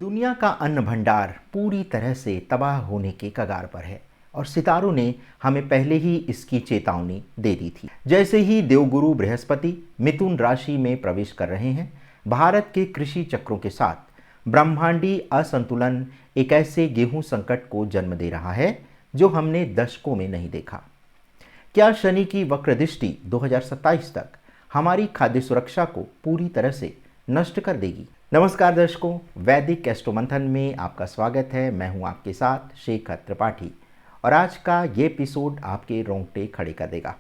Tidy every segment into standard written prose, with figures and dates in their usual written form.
दुनिया का अन्न भंडार पूरी तरह से तबाह होने के कगार पर है और सितारों ने हमें पहले ही इसकी चेतावनी दे दी थी। जैसे ही देवगुरु बृहस्पति मिथुन राशि में प्रवेश कर रहे हैं, भारत के कृषि चक्रों के साथ ब्रह्मांडी असंतुलन एक ऐसे गेहूं संकट को जन्म दे रहा है जो हमने दशकों में नहीं देखा। क्या शनि की वक्र दृष्टि 2027 तक हमारी खाद्य सुरक्षा को पूरी तरह से नष्ट कर देगी? नमस्कार दर्शकों, वैदिक एस्ट्रो मंथन में आपका स्वागत है। मैं हूं आपके साथ शेखर त्रिपाठी और आज का ये एपिसोड आपके रोंगटे खड़े कर देगा।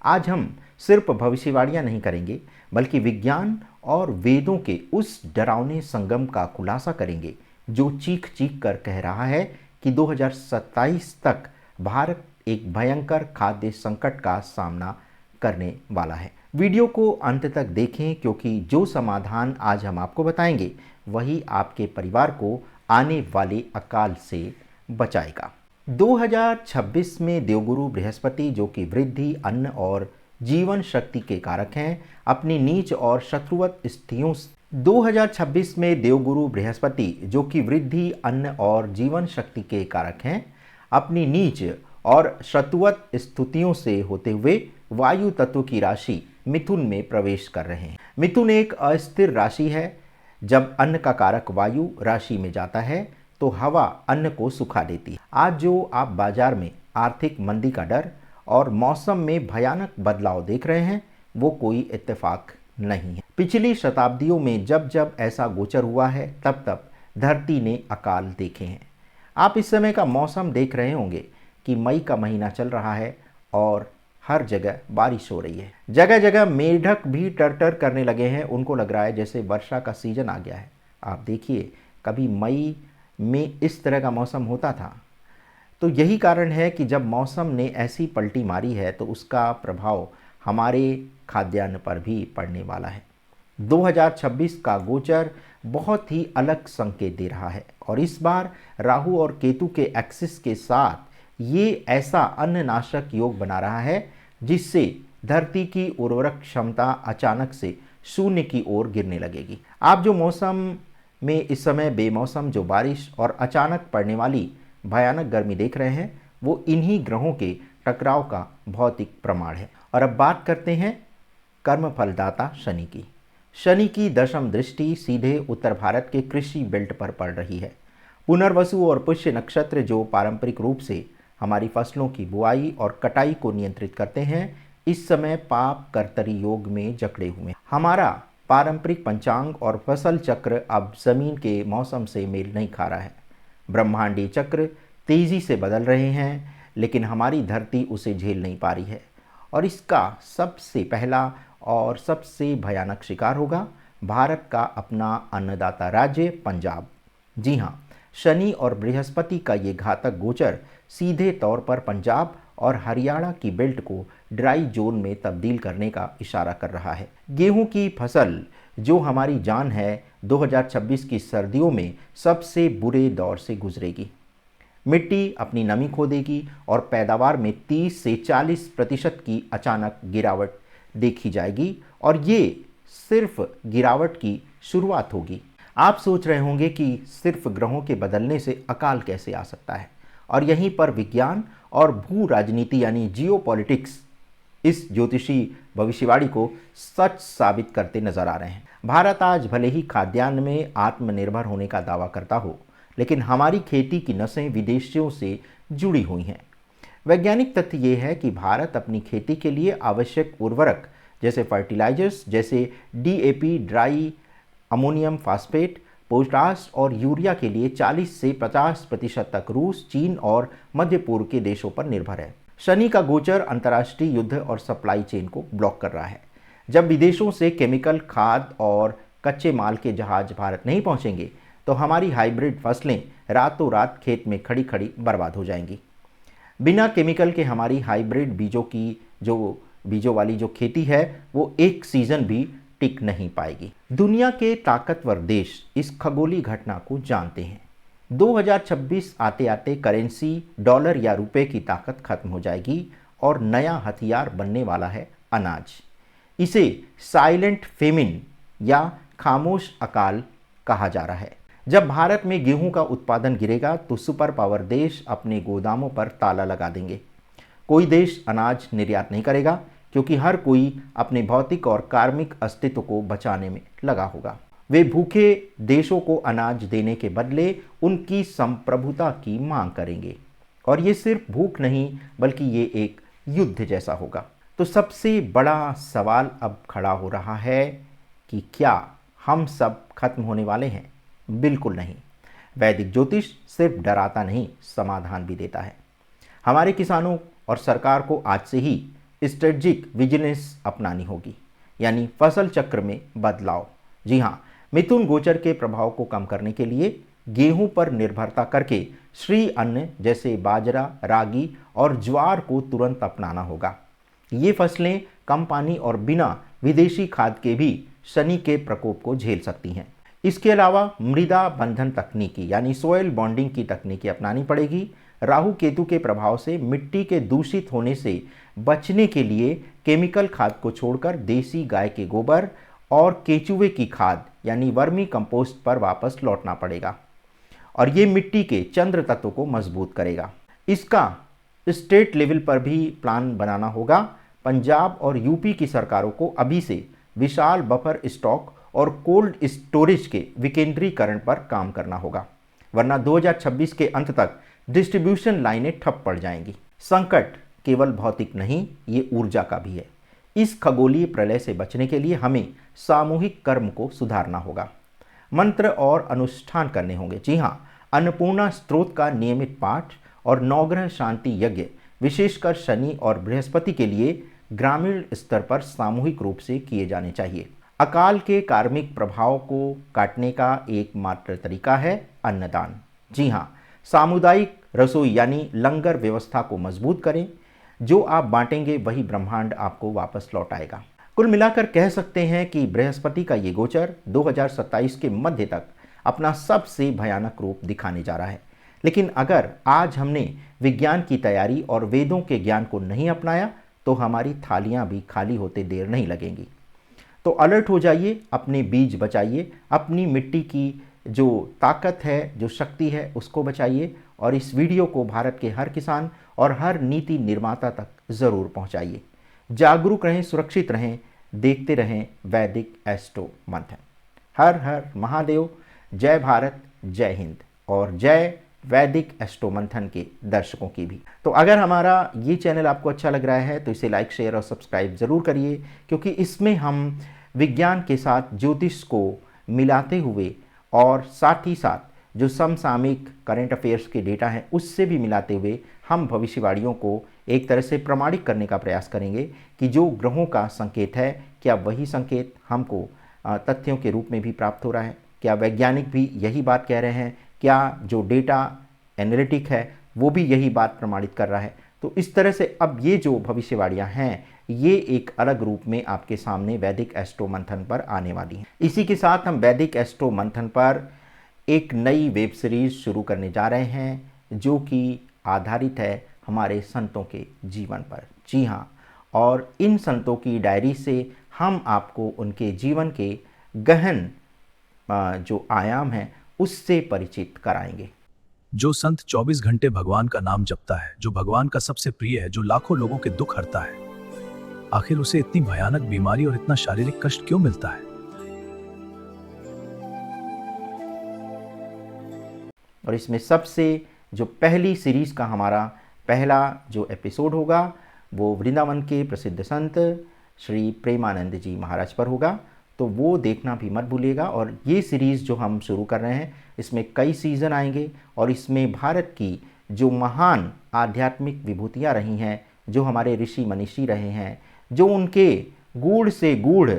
आज हम सिर्फ भविष्यवाणियां नहीं करेंगे बल्कि विज्ञान और वेदों के उस डरावने संगम का खुलासा करेंगे जो चीख चीख कर कह रहा है कि 2027 तक भारत एक भयंकर खाद्य संकट का सामना करने वाला है। वीडियो को अंत तक देखें क्योंकि जो समाधान आज हम आपको बताएंगे वही आपके परिवार को आने वाले अकाल से बचाएगा। 2026 में देवगुरु बृहस्पति, जो कि वृद्धि, अन्न और जीवन शक्ति के कारक हैं, अपनी नीच और शत्रुवत स्थितियों 2026 में देवगुरु बृहस्पति, जो कि वृद्धि, अन्न और जीवन शक्ति के कारक हैं, अपनी नीच और शत्रुवत स्थितियों से होते हुए वायु तत्व की राशि मिथुन में प्रवेश कर रहे हैं। मिथुन एक अस्थिर राशि है। जब अन्न का कारक वायु राशि में जाता है तो हवा अन्न को सुखा देती है। आज जो आप बाजार में आर्थिक मंदी का डर और मौसम में भयानक बदलाव देख रहे हैं वो कोई इत्तेफाक नहीं है। पिछली शताब्दियों में जब जब ऐसा गोचर हुआ है तब तब धरती ने अकाल देखे हैं। आप इस समय का मौसम देख रहे होंगे कि मई का महीना चल रहा है और हर जगह बारिश हो रही है। जगह जगह मेढक भी टर करने लगे हैं। उनको लग रहा है जैसे वर्षा का सीजन आ गया है। आप देखिए, कभी मई में इस तरह का मौसम होता था। तो यही कारण है कि जब मौसम ने ऐसी पलटी मारी है तो उसका प्रभाव हमारे खाद्यान्न पर भी पड़ने वाला है। 2026 का गोचर बहुत ही अलग संकेत दे रहा है और इस बार राहु और केतु के एक्सिस के साथ ये ऐसा अन्ननाशक योग बना रहा है जिससे धरती की उर्वरक क्षमता अचानक से शून्य की ओर गिरने लगेगी। आप जो मौसम में इस समय बेमौसम जो बारिश और अचानक पड़ने वाली भयानक गर्मी देख रहे हैं वो इन्हीं ग्रहों के टकराव का भौतिक प्रमाण है। और अब बात करते हैं कर्मफलदाता शनि की। शनि की दशम दृष्टि सीधे उत्तर भारत के कृषि बेल्ट पर पड़ रही है। पुनर्वसु और पुष्य नक्षत्र जो पारंपरिक रूप से हमारी फसलों की बुआई और कटाई को नियंत्रित करते हैं, इस समय पाप कर्तरी योग में जकड़े हुए हैं। हमारा पारंपरिक पंचांग और फसल चक्र अब जमीन के मौसम से मेल नहीं खा रहा है। ब्रह्मांडी चक्र तेजी से बदल रहे हैं लेकिन हमारी धरती उसे झेल नहीं पा रही है और इसका सबसे पहला और सबसे भयानक शिकार होगा भारत का अपना अन्नदाता राज्य पंजाब। जी हाँ, शनि और बृहस्पति का ये घातक गोचर सीधे तौर पर पंजाब और हरियाणा की बेल्ट को ड्राई जोन में तब्दील करने का इशारा कर रहा है। गेहूं की फसल जो हमारी जान है 2026 की सर्दियों में सबसे बुरे दौर से गुजरेगी। मिट्टी अपनी नमी खो देगी और पैदावार में 30 से 40% की अचानक गिरावट देखी जाएगी और ये सिर्फ गिरावट की शुरुआत होगी। आप सोच रहे होंगे कि सिर्फ ग्रहों के बदलने से अकाल कैसे आ सकता है, और यहीं पर विज्ञान और भू राजनीति यानी जियोपॉलिटिक्स इस ज्योतिषी भविष्यवाणी को सच साबित करते नजर आ रहे हैं। भारत आज भले ही खाद्यान्न में आत्मनिर्भर होने का दावा करता हो लेकिन हमारी खेती की नसें विदेशियों से जुड़ी हुई हैं। वैज्ञानिक तथ्य ये है कि भारत अपनी खेती के लिए आवश्यक उर्वरक जैसे फर्टिलाइजर्स जैसे DAP, dry ammonium phosphate, potash और यूरिया के लिए 40 से 50% तक रूस, चीन और मध्य पूर्व के देशों पर निर्भर है। शनि का गोचर अंतर्राष्ट्रीय युद्ध और सप्लाई चेन को ब्लॉक कर रहा है। जब विदेशों से केमिकल, खाद और कच्चे माल के जहाज भारत नहीं पहुंचेंगे तो हमारी हाइब्रिड फसलें रातों रात खेत में खड़ी खड़ी बर्बाद हो जाएंगी। बिना केमिकल के हमारी हाइब्रिड बीजों वाली जो खेती है वो एक सीजन भी टिक नहीं पाएगी। दुनिया के ताकतवर देश इस खगोलीय घटना को जानते हैं। 2026 आते आते करेंसी डॉलर या रुपए की ताकत खत्म हो जाएगी और नया हथियार बनने वाला है अनाज। इसे साइलेंट फेमिन या खामोश अकाल कहा जा रहा है। जब भारत में गेहूं का उत्पादन गिरेगा तो सुपर पावर देश अपने गोदामों पर ताला लगा देंगे। कोई देश अनाज निर्यात नहीं करेगा क्योंकि हर कोई अपने भौतिक और कार्मिक अस्तित्व को बचाने में लगा होगा। वे भूखे देशों को अनाज देने के बदले उनकी संप्रभुता की मांग करेंगे और ये सिर्फ भूख नहीं बल्कि ये एक युद्ध जैसा होगा। तो सबसे बड़ा सवाल अब खड़ा हो रहा है कि क्या हम सब खत्म होने वाले हैं? बिल्कुल नहीं। वैदिक ज्योतिष सिर्फ डराता नहीं, समाधान भी देता है। हमारे किसानों और सरकार को आज से ही स्ट्रेटजिक विजिलेंस अपनानी होगी, यानी फसल चक्र में बदलाव। जी हाँ, मिथुन गोचर के प्रभाव को कम करने के लिए गेहूं पर निर्भरता करके श्री अन्न जैसे बाजरा, रागी और ज्वार को तुरंत अपनाना होगा। ये फसलें कम पानी और बिना विदेशी खाद के भी शनि के प्रकोप को झेल सकती हैं। इसके अलावा मृदा बंधन तकनीकी यानी सोयल बॉन्डिंग की तकनीकी अपनानी पड़ेगी। राहु केतु के प्रभाव से मिट्टी के दूषित होने से बचने के लिए केमिकल खाद को छोड़कर देसी गाय के गोबर और केचुए की खाद यानी वर्मी कंपोस्ट पर वापस लौटना पड़ेगा और ये मिट्टी के चंद्र तत्व को मजबूत करेगा। इसका स्टेट लेवल पर भी प्लान बनाना होगा। पंजाब और यूपी की सरकारों को अभी से विशाल बफर स्टॉक और कोल्ड स्टोरेज के विकेंद्रीकरण पर काम करना होगा, वरना 2026 के अंत तक डिस्ट्रीब्यूशन लाइनें ठप पड़ जाएंगी। संकट केवल भौतिक नहीं, ये ऊर्जा का भी है। इस खगोलीय प्रलय से बचने के लिए हमें सामूहिक कर्म को सुधारना होगा, मंत्र और अनुष्ठान करने होंगे। जी हाँ, अन्नपूर्णा स्त्रोत का नियमित पाठ और नवग्रह शांति यज्ञ विशेषकर शनि और बृहस्पति के लिए ग्रामीण स्तर पर सामूहिक रूप से किए जाने चाहिए। अकाल के कार्मिक प्रभाव को काटने का एकमात्र तरीका है अन्नदान। जी हाँ, सामुदायिक रसोई यानी लंगर व्यवस्था को मजबूत करें। जो आप बांटेंगे वही ब्रह्मांड आपको वापस लौट आएगा। कुल मिलाकर कह सकते हैं कि बृहस्पति का ये गोचर 2027 के मध्य तक अपना सबसे भयानक रूप दिखाने जा रहा है। लेकिन अगर आज हमने विज्ञान की तैयारी और वेदों के ज्ञान को नहीं अपनाया तो हमारी थालियां भी खाली होते देर नहीं लगेंगी। तो अलर्ट हो जाइए, अपने बीज बचाइए, अपनी मिट्टी की जो ताकत है, जो शक्ति है, उसको बचाइए और इस वीडियो को भारत के हर किसान और हर नीति निर्माता तक ज़रूर पहुंचाइए। जागरूक रहें, सुरक्षित रहें, देखते रहें वैदिक एस्ट्रो मंथन। हर हर महादेव। जय भारत, जय हिंद और जय वैदिक एस्ट्रो मंथन के दर्शकों की भी। तो अगर हमारा ये चैनल आपको अच्छा लग रहा है तो इसे लाइक, शेयर और सब्सक्राइब ज़रूर करिए, क्योंकि इसमें हम विज्ञान के साथ ज्योतिष को मिलाते हुए और साथ ही साथ जो समसामयिक करंट अफेयर्स के डेटा हैं उससे भी मिलाते हुए हम भविष्यवाणियों को एक तरह से प्रमाणित करने का प्रयास करेंगे कि जो ग्रहों का संकेत है क्या वही संकेत हमको तथ्यों के रूप में भी प्राप्त हो रहा है, क्या वैज्ञानिक भी यही बात कह रहे हैं, क्या जो डेटा एनालिटिक है वो भी यही बात प्रमाणित कर रहा है। तो इस तरह से अब ये जो भविष्यवाणियाँ हैं ये एक अलग रूप में आपके सामने वैदिक एस्ट्रो मंथन पर आने वाली हैं। इसी के साथ हम वैदिक एस्ट्रो मंथन पर एक नई वेब सीरीज शुरू करने जा रहे हैं जो कि आधारित है हमारे संतों के जीवन पर। जी हाँ, और इन संतों की डायरी से हम आपको उनके जीवन के गहन जो आयाम हैं उससे परिचित कराएंगे। जो संत 24 घंटे भगवान का नाम जपता है, जो भगवान का सबसे प्रिय है, जो लाखों लोगों के दुख हरता है, आखिर उसे इतनी भयानक बीमारी और इतना शारीरिक कष्ट क्यों मिलता है? और इसमें सबसे जो पहली सीरीज का हमारा पहला जो एपिसोड होगा वो वृंदावन के प्रसिद्ध संत श्री प्रेमानंद जी महाराज पर होगा, तो वो देखना भी मत भूलिएगा। और ये सीरीज़ जो हम शुरू कर रहे हैं इसमें कई सीज़न आएंगे और इसमें भारत की जो महान आध्यात्मिक विभूतियाँ रही हैं, जो हमारे ऋषि मनीषी रहे हैं, जो उनके गूढ़ से गूढ़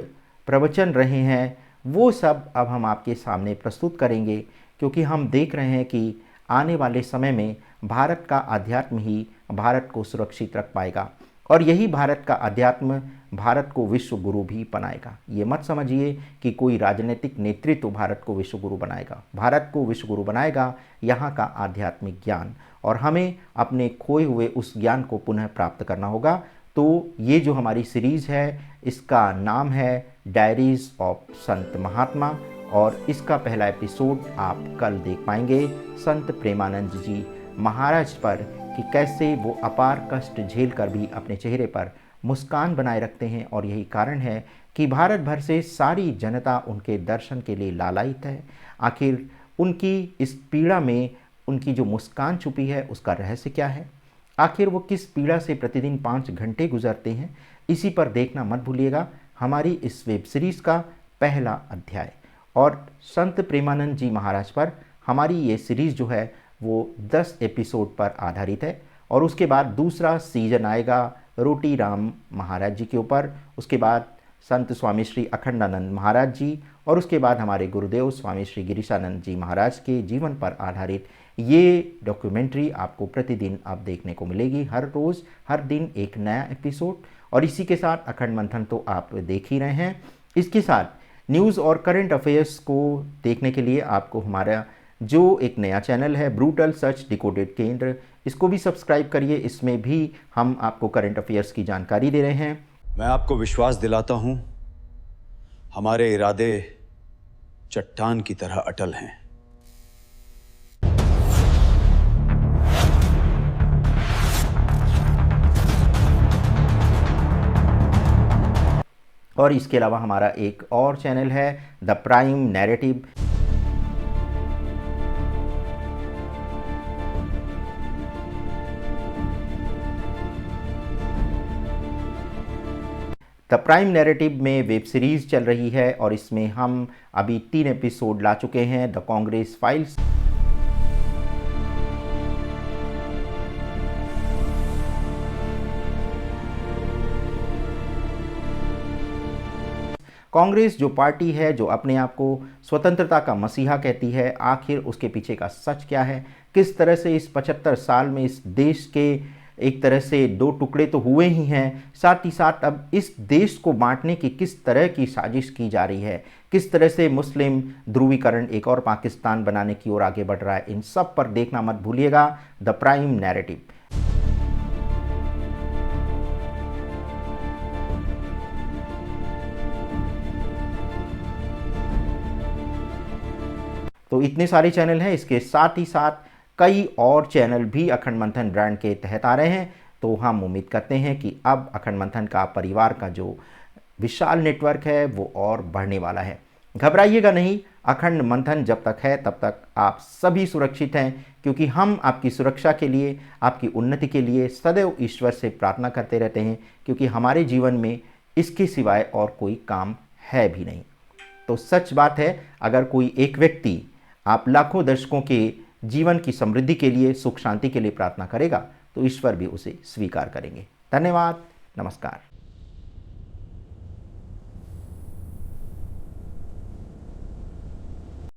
प्रवचन रहे हैं, वो सब अब हम आपके सामने प्रस्तुत करेंगे, क्योंकि हम देख रहे हैं कि आने वाले समय में भारत का अध्यात्म ही भारत को सुरक्षित रख पाएगा और यही भारत का अध्यात्म भारत को विश्व गुरु भी बनाएगा। ये मत समझिए कि कोई राजनीतिक नेतृत्व भारत को विश्व गुरु बनाएगा। भारत को विश्व गुरु बनाएगा यहाँ का आध्यात्मिक ज्ञान, और हमें अपने खोए हुए उस ज्ञान को पुनः प्राप्त करना होगा। तो ये जो हमारी सीरीज़ है इसका नाम है डायरीज ऑफ संत महात्मा, और इसका पहला एपिसोड आप कल देख पाएंगे संत प्रेमानंद जी महाराज पर कि कैसे वो अपार कष्ट झेल कर भी अपने चेहरे पर मुस्कान बनाए रखते हैं। और यही कारण है कि भारत भर से सारी जनता उनके दर्शन के लिए लालायित है। आखिर उनकी इस पीड़ा में उनकी जो मुस्कान छुपी है उसका रहस्य क्या है, आखिर वो किस पीड़ा से प्रतिदिन 5 घंटे गुजरते हैं, इसी पर देखना मत भूलिएगा हमारी इस वेब सीरीज़ का पहला अध्याय। और संत प्रेमानंद जी महाराज पर हमारी ये सीरीज़ जो है वो 10 एपिसोड पर आधारित है। और उसके बाद दूसरा सीजन आएगा रोटी राम महाराज जी के ऊपर, उसके बाद संत स्वामी श्री अखंडानंद महाराज जी, और उसके बाद हमारे गुरुदेव स्वामी श्री गिरीशानंद जी महाराज के जीवन पर आधारित ये डॉक्यूमेंट्री आपको प्रतिदिन अब देखने को मिलेगी। हर रोज़ हर दिन एक नया एपिसोड। और इसी के साथ अखंड मंथन तो आप देख ही रहे हैं, इसके साथ न्यूज़ और करंट अफेयर्स को देखने के लिए आपको हमारा जो एक नया चैनल है ब्रूटल सच डिकोडेड केंद्र, इसको भी सब्सक्राइब करिए। इसमें भी हम आपको करंट अफेयर्स की जानकारी दे रहे हैं। मैं आपको विश्वास दिलाता हूं, हमारे इरादे चट्टान की तरह अटल हैं। और इसके अलावा हमारा एक और चैनल है the prime narrative. The prime narrative में वेब सीरीज़ चल रही है और इसमें हम अभी 3 एपिसोड ला चुके हैं। द कांग्रेस फाइल्स, कांग्रेस जो पार्टी है जो अपने आप को स्वतंत्रता का मसीहा कहती है, आखिर उसके पीछे का सच क्या है, किस तरह से इस 75 साल में इस देश के एक तरह से 2 टुकड़े तो हुए ही हैं, साथ ही साथ अब इस देश को बांटने की किस तरह की साजिश की जा रही है, किस तरह से मुस्लिम ध्रुवीकरण एक और पाकिस्तान बनाने की ओर आगे बढ़ रहा है, इन सब पर देखना मत भूलिएगा द प्राइम नैरेटिव। तो इतने सारे चैनल हैं, इसके साथ ही साथ कई और चैनल भी अखंड मंथन ब्रांड के तहत आ रहे हैं। तो हम उम्मीद करते हैं कि अब अखंड मंथन का परिवार का जो विशाल नेटवर्क है वो और बढ़ने वाला है। घबराइएगा नहीं, अखंड मंथन जब तक है तब तक आप सभी सुरक्षित हैं, क्योंकि हम आपकी सुरक्षा के लिए, आपकी उन्नति के लिए सदैव ईश्वर से प्रार्थना करते रहते हैं, क्योंकि हमारे जीवन में इसके सिवाय और कोई काम है भी नहीं। तो सच बात है, अगर कोई एक व्यक्ति आप लाखों दर्शकों के जीवन की समृद्धि के लिए, सुख शांति के लिए प्रार्थना करेगा तो ईश्वर भी उसे स्वीकार करेंगे। धन्यवाद, नमस्कार।